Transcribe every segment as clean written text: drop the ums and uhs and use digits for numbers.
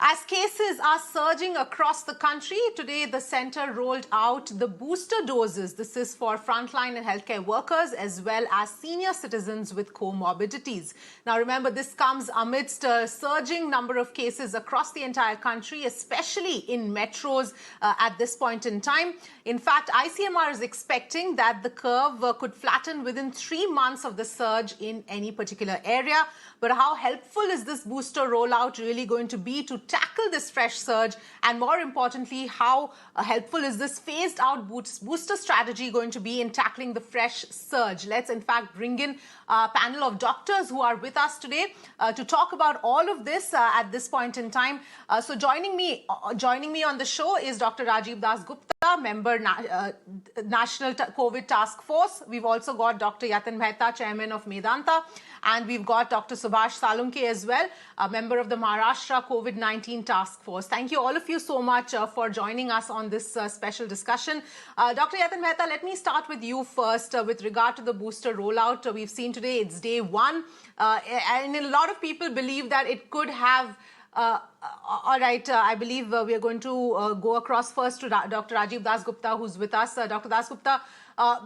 As cases are surging across the country, today the centre rolled out the booster doses. This is for frontline and healthcare workers as well as senior citizens with comorbidities. Now remember, this comes amidst a surging number of cases across the entire country, especially in metros at this point in time. In fact, ICMR is expecting that the curve could flatten within 3 months of the surge in any particular area. But how helpful is this booster rollout really going to be to tackle this fresh surge? And more importantly, how helpful is this phased out booster strategy going to be in tackling the fresh surge? Let's in fact bring in a panel of doctors who are with us today to talk about all of this at this point in time. So joining me on the show is Dr. Rajiv Das Gupta, member National COVID Task Force. We've also got Dr. Yatin Mehta, chairman of Medanta, and we've got Dr. Subhash Salunke as well, a member of the Maharashtra COVID-19 Task Force. Thank you all of you so much for joining us on this special discussion. Dr. Yatin Mehta, let me start with you first with regard to the booster rollout. We've seen today it's day one, and a lot of people believe that it could have all right, I believe we are going to go across first to Dr. Rajiv Das Gupta, who's with us. Dr. Das Gupta,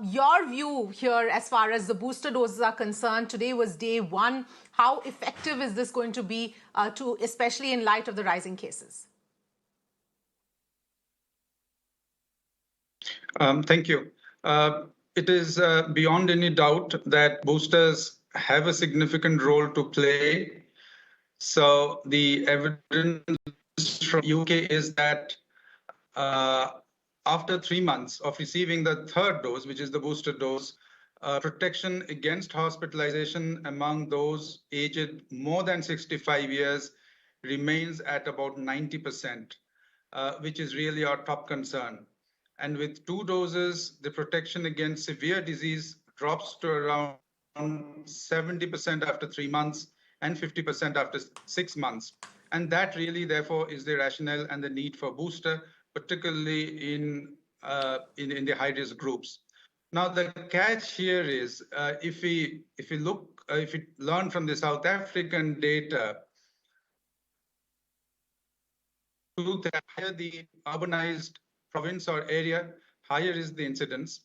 your view here as far as the booster doses are concerned, today was day one. How effective is this going to be, especially in light of the rising cases? Thank you. It is beyond any doubt that boosters have a significant role to play. So the evidence from UK is that after 3 months of receiving the third dose, which is the booster dose, protection against hospitalization among those aged more than 65 years remains at about 90%, which is really our top concern. And with 2 doses, the protection against severe disease drops to around 70% after 3 months and 50% after 6 months. And that really, therefore, is the rationale and the need for booster, particularly in the high-risk groups. Now, the catch here is if we learn from the South African data, the higher the urbanized province or area, higher is the incidence.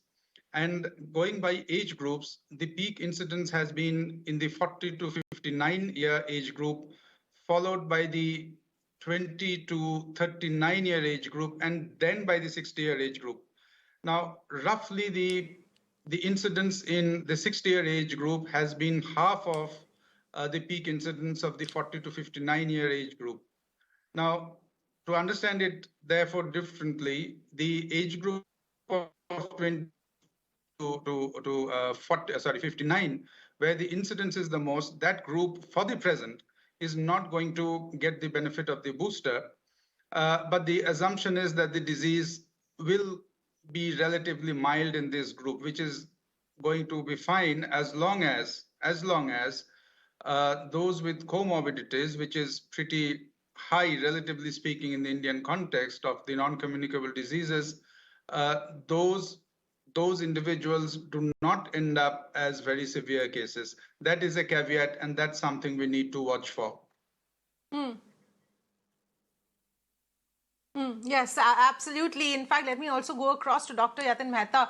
And going by age groups, the peak incidence has been in the 40 to 59-year age group, followed by the 20 to 39-year age group, and then by the 60-year age group. Now, roughly the incidence in the 60-year age group has been half of the peak incidence of the 40 to 59-year age group. Now, to understand it, therefore, differently, the age group of 20 to 59, where the incidence is the most, that group for the present is not going to get the benefit of the booster. But the assumption is that the disease will be relatively mild in this group, which is going to be fine as long as those with comorbidities, which is pretty high, relatively speaking, in the Indian context of the non-communicable diseases, those individuals do not end up as very severe cases. That is a caveat, and that's something we need to watch for. Yes, absolutely. In fact, let me also go across to Dr. Yatin Mehta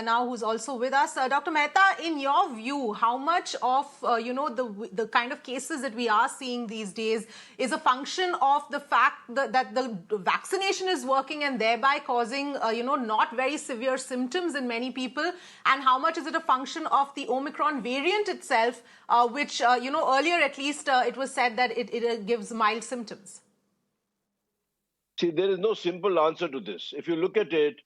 now, who's also with us. Dr. Mehta, in your view, how much of the kind of cases that we are seeing these days is a function of the fact that the vaccination is working and thereby causing not very severe symptoms in many people, and how much is it a function of the Omicron variant itself, which earlier at least it was said that it gives mild symptoms? See, there is no simple answer to this. If you look at it,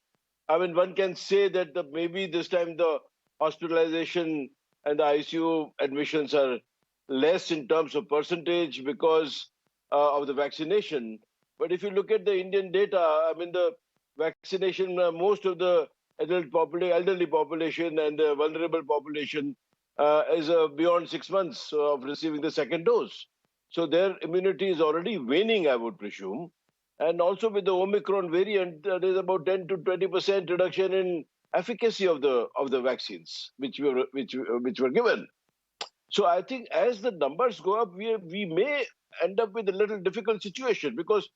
I mean, one can say that maybe this time the hospitalization and the ICU admissions are less in terms of percentage because of the vaccination. But if you look at the Indian data, I mean, the vaccination, most of the elderly population and the vulnerable population is beyond 6 months of receiving the second dose. So their immunity is already waning, I would presume. And also with the Omicron variant, there is about 10 to 20% reduction in efficacy of the vaccines which were given. So I think as the numbers go up, we may end up with a little difficult situation because,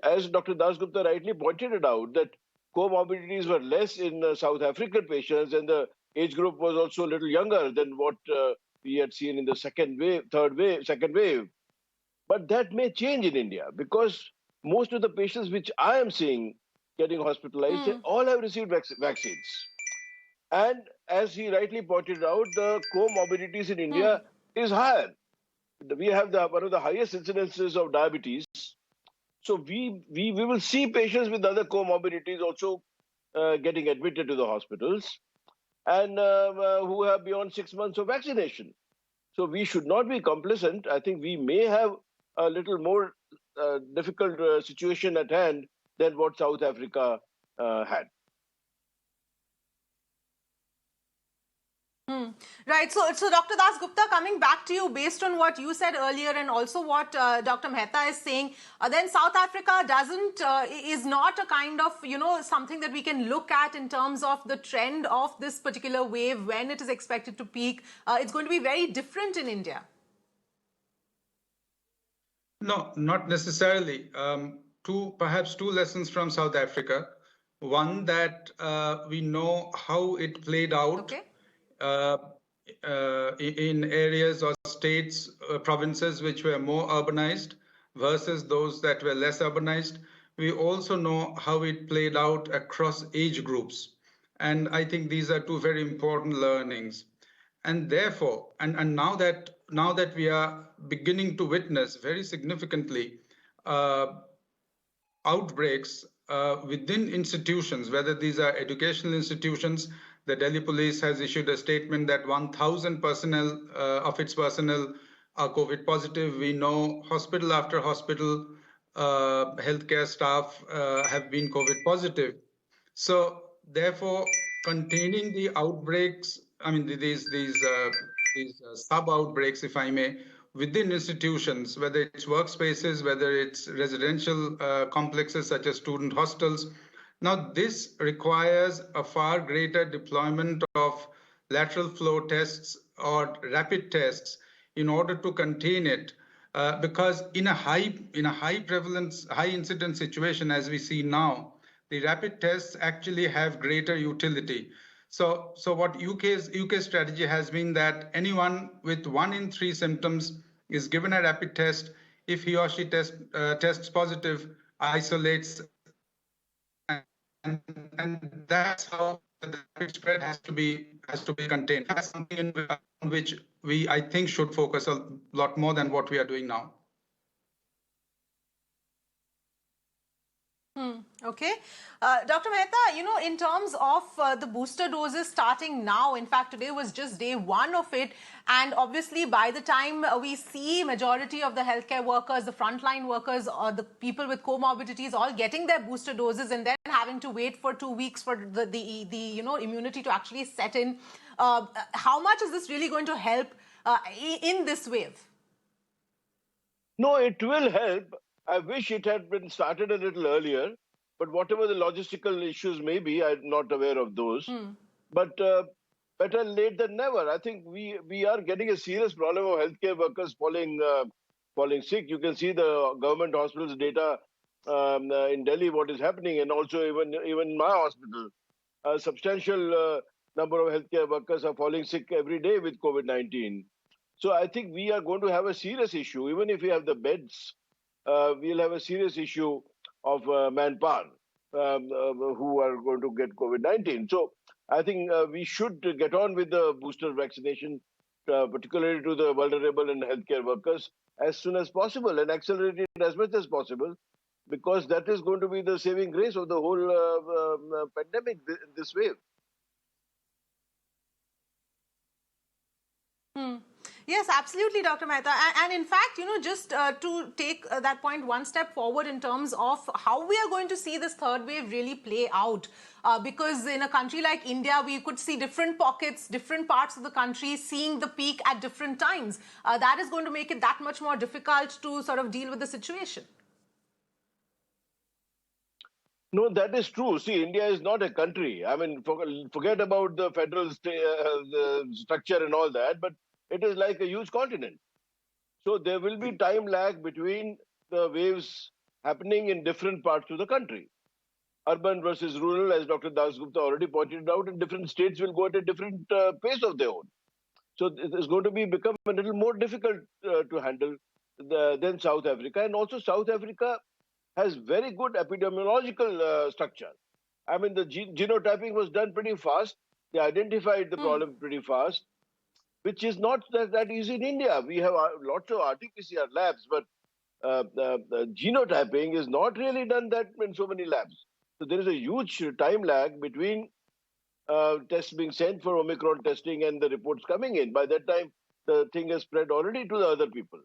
as Dr. Dasgupta rightly pointed it out, that comorbidities were less in South African patients, and the age group was also a little younger than what we had seen in the second wave, third wave, second wave. But that may change in India because most of the patients which I am seeing getting hospitalized, they all have received vaccines. And as he rightly pointed out, the comorbidities in India is higher. We have one of the highest incidences of diabetes. So we will see patients with other comorbidities also getting admitted to the hospitals and who have beyond 6 months of vaccination. So we should not be complacent. I think we may have a little more difficult situation at hand than what South Africa had. Right. So Dr. Das Gupta, coming back to you, based on what you said earlier and also what Dr. Mehta is saying, then South Africa is not a kind of, something that we can look at in terms of the trend of this particular wave when it is expected to peak. It's going to be very different in India. No, not necessarily. Perhaps two lessons from South Africa. One, that we know how it played out. Okay. In areas or states, provinces which were more urbanized versus those that were less urbanized. We also know how it played out across age groups. And I think these are two very important learnings. And therefore, and now that we are beginning to witness very significantly outbreaks within institutions, whether these are educational institutions. The Delhi police has issued a statement that 1,000 personnel of its personnel are COVID positive. We know hospital after hospital, healthcare staff have been COVID positive. So therefore, containing the outbreaks, these sub-outbreaks, if I may, within institutions, whether it's workspaces, whether it's residential complexes such as student hostels. Now, this requires a far greater deployment of lateral flow tests or rapid tests in order to contain it. Because in a high prevalence, high incidence situation, as we see now, the rapid tests actually have greater utility. So what UK's strategy has been that anyone with 1 in 3 symptoms is given a rapid test. If he or she tests positive, isolates, and that's how the rapid spread has to be contained. That's something on which I think should focus a lot more than what we are doing now. Okay. Dr. Mehta, in terms of the booster doses starting now, in fact, today was just day one of it. And obviously, by the time we see majority of the healthcare workers, the frontline workers, or the people with comorbidities all getting their booster doses and then having to wait for 2 weeks for the immunity to actually set in, how much is this really going to help in this wave? No, it will help. I wish it had been started a little earlier, but whatever the logistical issues may be, I'm not aware of those. But better late than never. I think we are getting a serious problem of healthcare workers falling sick. You can see the government hospitals data in Delhi, what is happening, and also even in my hospital. A substantial number of healthcare workers are falling sick every day with COVID-19. So I think we are going to have a serious issue, even if we have the beds. We'll have a serious issue of manpower who are going to get COVID-19. So I think we should get on with the booster vaccination, particularly to the vulnerable and healthcare workers, as soon as possible and accelerate it as much as possible, because that is going to be the saving grace of the whole pandemic, this wave. Yes, absolutely, Dr. Mehta. And in fact, just to take that point one step forward in terms of how we are going to see this third wave really play out. Because in a country like India, we could see different pockets, different parts of the country seeing the peak at different times. That is going to make it that much more difficult to sort of deal with the situation. No, that is true. See, India is not a country. I mean, forget about the federal structure and all that, but it is like a huge continent. So there will be time lag between the waves happening in different parts of the country. Urban versus rural, as Dr. Dasgupta already pointed out, and different states will go at a different pace of their own. So it is going to become a little more difficult to handle than South Africa. And also South Africa has very good epidemiological structure. I mean, the genotyping was done pretty fast. They identified the problem pretty fast, which is not that easy in India. We have lots of RT-PCR labs, but genotyping is not really done that in so many labs. So there is a huge time lag between tests being sent for Omicron testing and the reports coming in. By that time, the thing has spread already to the other people.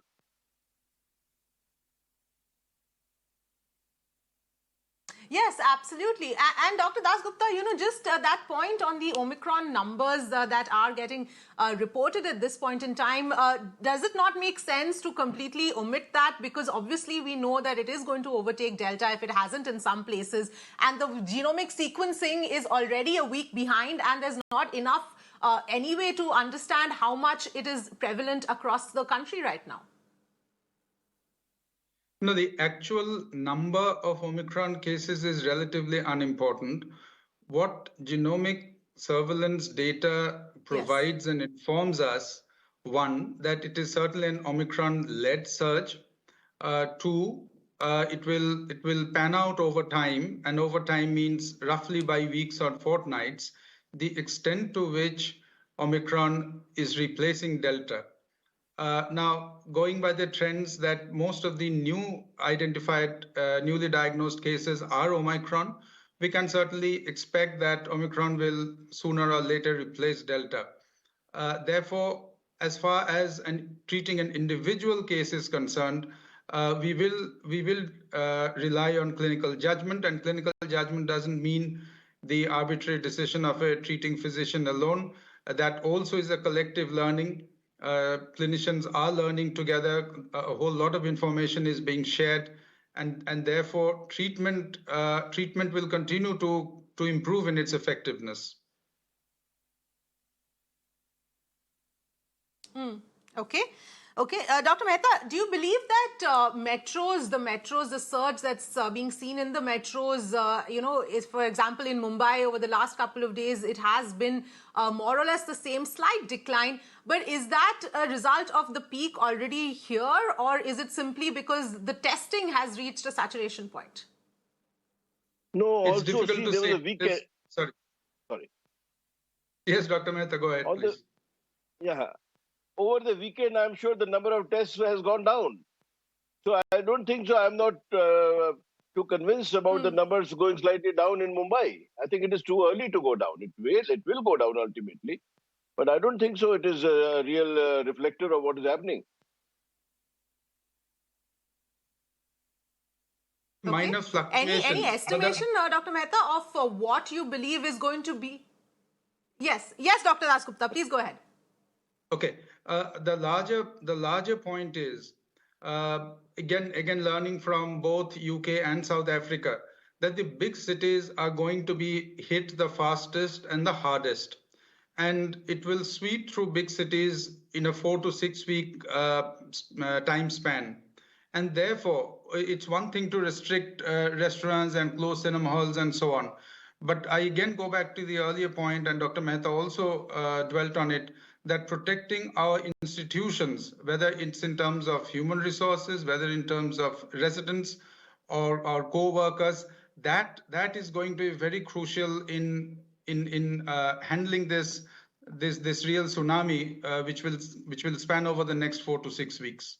Yes, absolutely. And Dr. Dasgupta, just that point on the Omicron numbers that are getting reported at this point in time, does it not make sense to completely omit that? Because obviously we know that it is going to overtake Delta if it hasn't in some places. And the genomic sequencing is already a week behind, and there's not enough anyway to understand how much it is prevalent across the country right now. No, the actual number of Omicron cases is relatively unimportant. What genomic surveillance data provides and informs us, one, that it is certainly an Omicron-led surge. Two, it will pan out over time, and over time means roughly by weeks or fortnights, the extent to which Omicron is replacing Delta. Now, going by the trends that most of the newly diagnosed cases are Omicron, we can certainly expect that Omicron will sooner or later replace Delta. Therefore, as far as treating an individual case is concerned, we will rely on clinical judgment, and clinical judgment doesn't mean the arbitrary decision of a treating physician alone. That also is a collective learning. Clinicians are learning together. A whole lot of information is being shared, and therefore treatment will continue to improve in its effectiveness. Okay. Okay, Dr. Mehta, do you believe that the surge that's being seen in the metros, is, for example, in Mumbai over the last couple of days, it has been more or less the same slight decline. But is that a result of the peak already here, or is it simply because the testing has reached a saturation point? No, it's also, difficult to there say. was a weekend. Sorry. Yes, Dr. Mehta, go ahead, please. Over the weekend, I'm sure the number of tests has gone down. So I don't think so. I'm not too convinced about the numbers going slightly down in Mumbai. I think it is too early to go down. It will go down ultimately. But I don't think so. It is a real reflector of what is happening. Okay. Minor fluctuation. Any estimation, Dr. Mehta, of what you believe is going to be? Yes, Dr. Dasgupta, please go ahead. Okay. The larger point is again learning from both UK and South Africa that the big cities are going to be hit the fastest and the hardest, and it will sweep through big cities in a 4 to 6 week time span. And therefore, it's one thing to restrict restaurants and close cinema halls and so on. But I again go back to the earlier point, and Dr. Mehta also dwelt on it, that protecting our institutions, whether it's in terms of human resources, whether in terms of residents or co-workers, that is going to be very crucial in handling this real tsunami, which will span over the next 4 to 6 weeks.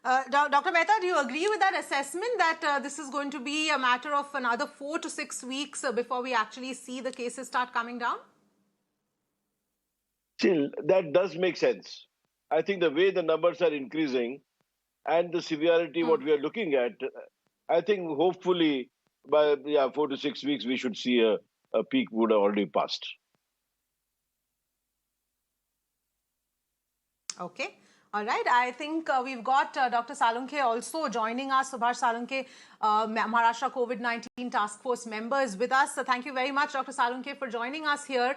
Dr. Mehta, do you agree with that assessment that this is going to be a matter of another 4 to 6 weeks before we actually see the cases start coming down? Still, that does make sense. I think the way the numbers are increasing and the severity what we are looking at, I think hopefully by 4 to 6 weeks we should see a peak would have already passed. Okay. All right. I think we've got Dr. Salunke also joining us. Subhash Salunke, Maharashtra COVID-19 Task Force member, is with us. So thank you very much, Dr. Salunke, for joining us here.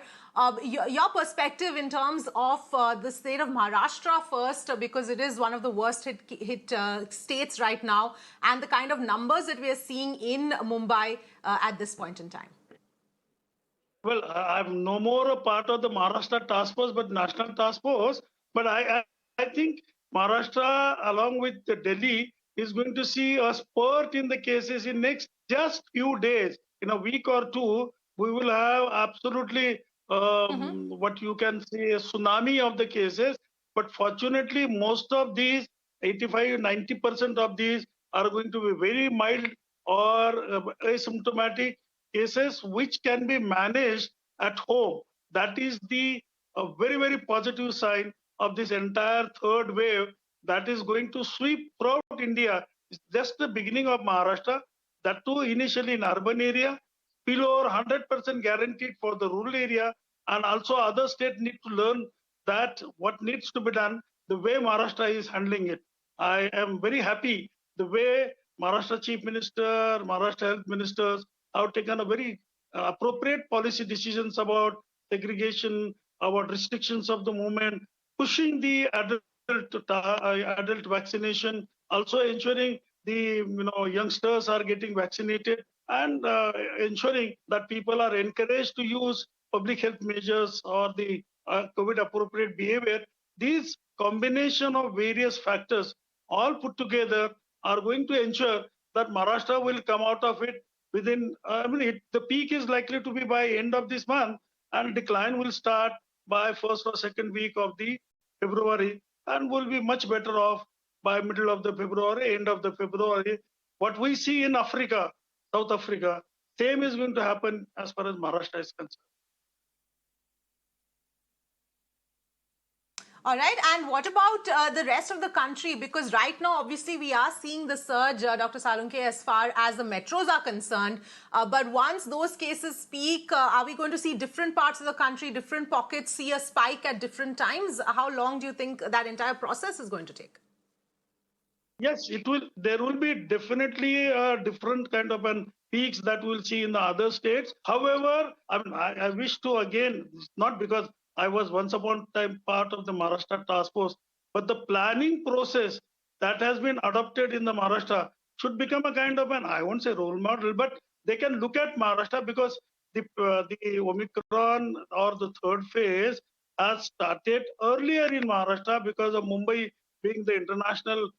Your perspective in terms of the state of Maharashtra first, because it is one of the worst hit states right now, and the kind of numbers that we are seeing in Mumbai at this point in time. Well, I'm no more a part of the Maharashtra Task Force, but National Task Force. But I think Maharashtra, along with Delhi, is going to see a spurt in the cases in next just few days. In a week or two, we will have absolutely what you can say a tsunami of the cases. But fortunately, most of these, 85-90% of these, are going to be very mild or asymptomatic cases which can be managed at home. That is the very, very positive sign of this entire third wave that is going to sweep throughout India. It's just the beginning of Maharashtra, that too initially in urban area, below 100% guaranteed for the rural area, and also other states need to learn that what needs to be done, the way Maharashtra is handling it. I am very happy the way Maharashtra Chief Minister, Maharashtra Health Ministers have taken a very appropriate policy decisions about segregation, about restrictions of the movement, pushing the adult vaccination, also ensuring the youngsters are getting vaccinated, and ensuring that people are encouraged to use public health measures or the COVID appropriate behavior. These combination of various factors all put together are going to ensure that Maharashtra will come out of it within, the peak is likely to be by end of this month, and decline will start by first or second week of the February, and will be much better off by middle of the February, end of the February. What we see in Africa, South Africa, same is going to happen as far as Maharashtra is concerned. All right. And what about the rest of the country? Because right now, obviously, we are seeing the surge, Dr. Salunke, as far as the metros are concerned. But once those cases peak, are we going to see different parts of the country, different pockets, see a spike at different times? How long do you think that entire process is going to take? Yes, it will. There will be definitely a different kind of an peaks that we'll see in the other states. However, I wish to again, not because I was once upon a time part of the Maharashtra Task Force, but the planning process that has been adopted in the Maharashtra should become a kind of an, I won't say role model, but they can look at Maharashtra, because the Omicron or the third phase has started earlier in Maharashtra because of Mumbai being the international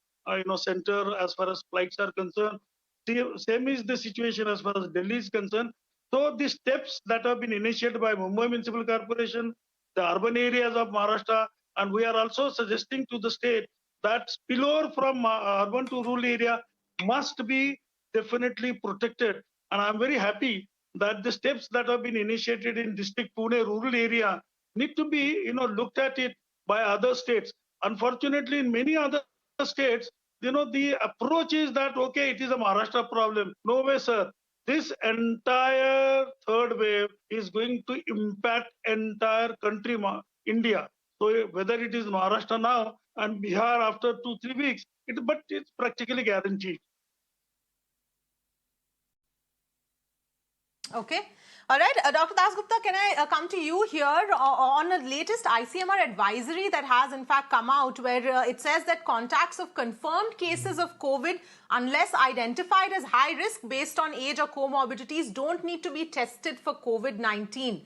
center as far as flights are concerned. Same is the situation as far as Delhi is concerned. So the steps that have been initiated by Mumbai Municipal Corporation, the urban areas of Maharashtra, and we are also suggesting to the state that spillover from urban to rural area must be definitely protected. And I'm very happy that the steps that have been initiated in district Pune rural area need to be looked at it by other states. Unfortunately, in many other states, the approach is that, okay, it is a Maharashtra problem. No way, sir. This entire third wave is going to impact entire country, India. So whether it is Maharashtra now and Bihar after 2-3 weeks, but it's practically guaranteed. Okay. All right. Dr. Dasgupta, can I come to you here on the latest ICMR advisory that has in fact come out, where it says that contacts of confirmed cases of COVID, unless identified as high risk based on age or comorbidities, don't need to be tested for COVID-19.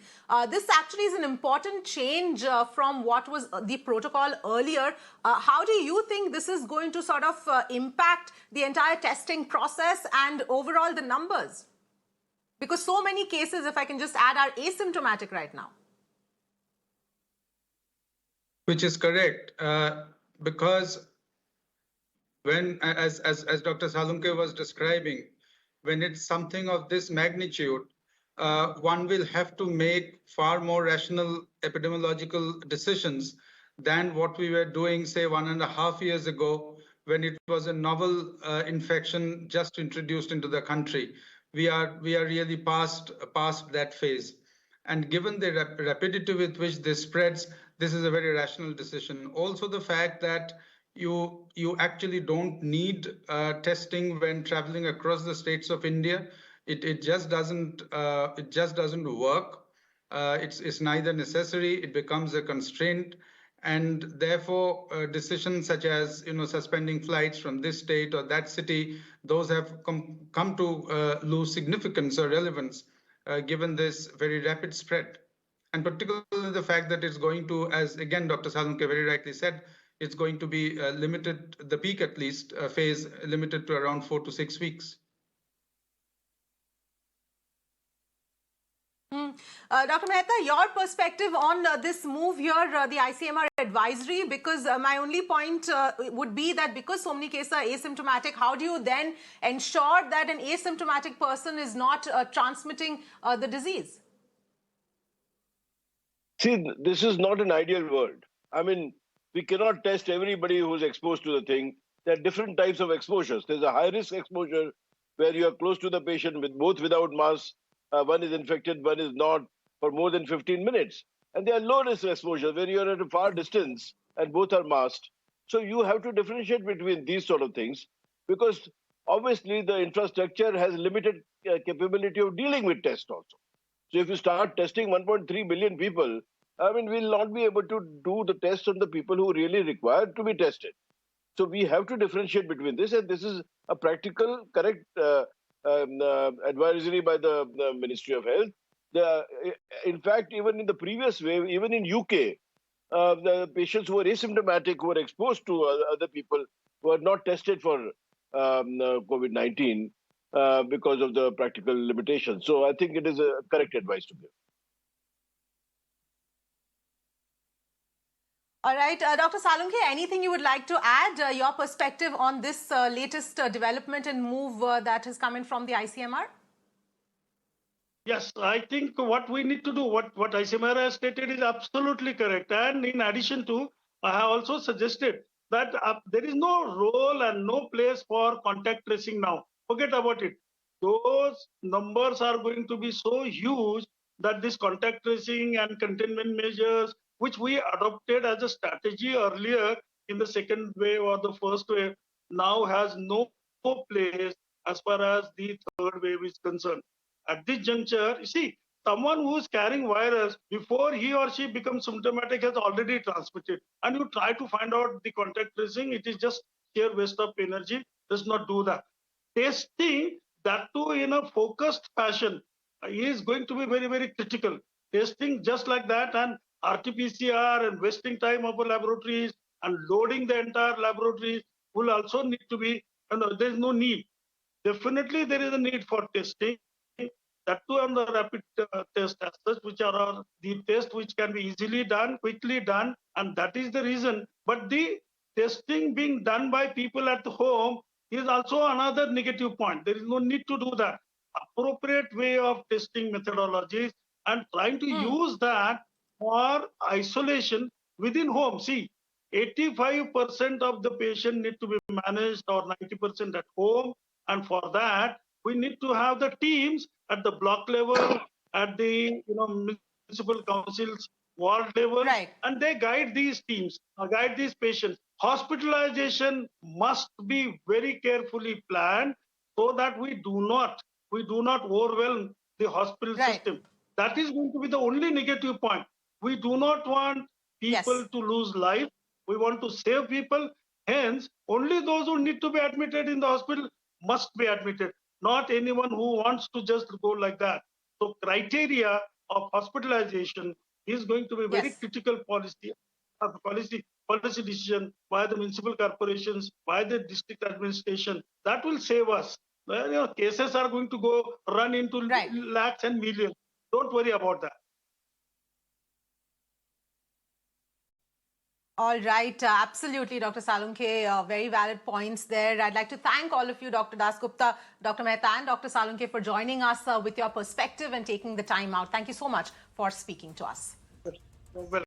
This actually is an important change from what was the protocol earlier. How do you think this is going to sort of impact the entire testing process and overall the numbers? Because so many cases, if I can just add, are asymptomatic right now. Which is correct, because when, as Dr. Salunke was describing, when it's something of this magnitude, one will have to make far more rational epidemiological decisions than what we were doing, say, 1.5 years ago, when it was a novel infection just introduced into the country. We are really past that phase. And given the rapidity with which this spreads, this is a very rational decision. Also, the fact that you actually don't need testing when traveling across the states of India. It just doesn't work. It's neither necessary. It becomes a constraint, and therefore decisions such as suspending flights from this state or that city, those have come to lose significance or relevance given this very rapid spread, and particularly the fact that it's going to, as again Dr. Salunke very rightly said, it's going to be limited, the peak at least, phase limited to around 4 to 6 weeks. Dr. Mehta, your perspective on this move here, the ICMR advisory, because my only point would be that because so many cases are asymptomatic, how do you then ensure that an asymptomatic person is not transmitting the disease? See, this is not an ideal world. I mean, we cannot test everybody who's exposed to the thing. There are different types of exposures. There's a high-risk exposure where you are close to the patient with both without masks. One is infected, one is not, for more than 15 minutes. And there are low-risk exposures where you're at a far distance and both are masked. So you have to differentiate between these sort of things because obviously the infrastructure has limited capability of dealing with tests also. So if you start testing 1.3 billion people, I mean, we'll not be able to do the tests on the people who really require to be tested. So we have to differentiate between this, and this is a practical, correct advisory by the Ministry of Health. In fact, even in the previous wave, even in UK, the patients who were asymptomatic, who were exposed to other people, were not tested for COVID-19 because of the practical limitations. So I think it is a correct advice to give. All right, Dr. Salunke, anything you would like to add, your perspective on this latest development and move that has come in from the ICMR? Yes, I think what we need to do, what ICMR has stated is absolutely correct. And in addition to, I have also suggested that there is no role and no place for contact tracing now. Forget about it. Those numbers are going to be so huge that this contact tracing and containment measures, which we adopted as a strategy earlier in the second wave or the first wave, now has no place as far as the third wave is concerned. At this juncture, you see, someone who is carrying virus before he or she becomes symptomatic has already transmitted. And you try to find out the contact tracing, it is just sheer waste of energy. Does not do that. Testing, that too in a focused fashion, is going to be very, very critical. Testing just like that and RT-PCR and wasting time of the laboratories and loading the entire laboratories will also need to be, there is no need. Definitely there is a need for testing. That too on the rapid test as such, which are the tests which can be easily done, quickly done, and that is the reason. But the testing being done by people at home is also another negative point. There is no need to do that. Appropriate way of testing methodologies and trying to use that for isolation within home. See, 85% of the patient need to be managed or 90% at home, and for that we need to have the teams at the block level, at the municipal councils, ward level, right, and they guide these teams, guide these patients. Hospitalization must be very carefully planned so that we do not overwhelm the hospital system. That is going to be the only negative point. We do not want people to lose life. We want to save people. Hence, only those who need to be admitted in the hospital must be admitted. Not anyone who wants to just go like that. So criteria of hospitalization is going to be very critical policy decision by the municipal corporations, by the district administration. That will save us. Cases are going to run into lakhs and millions. Don't worry about that. All right, absolutely, Dr. Salunke, very valid points there. I'd like to thank all of you, Dr. Dasgupta, Dr. Mehta and Dr. Salunke for joining us with your perspective and taking the time out. Thank you so much for speaking to us. Well,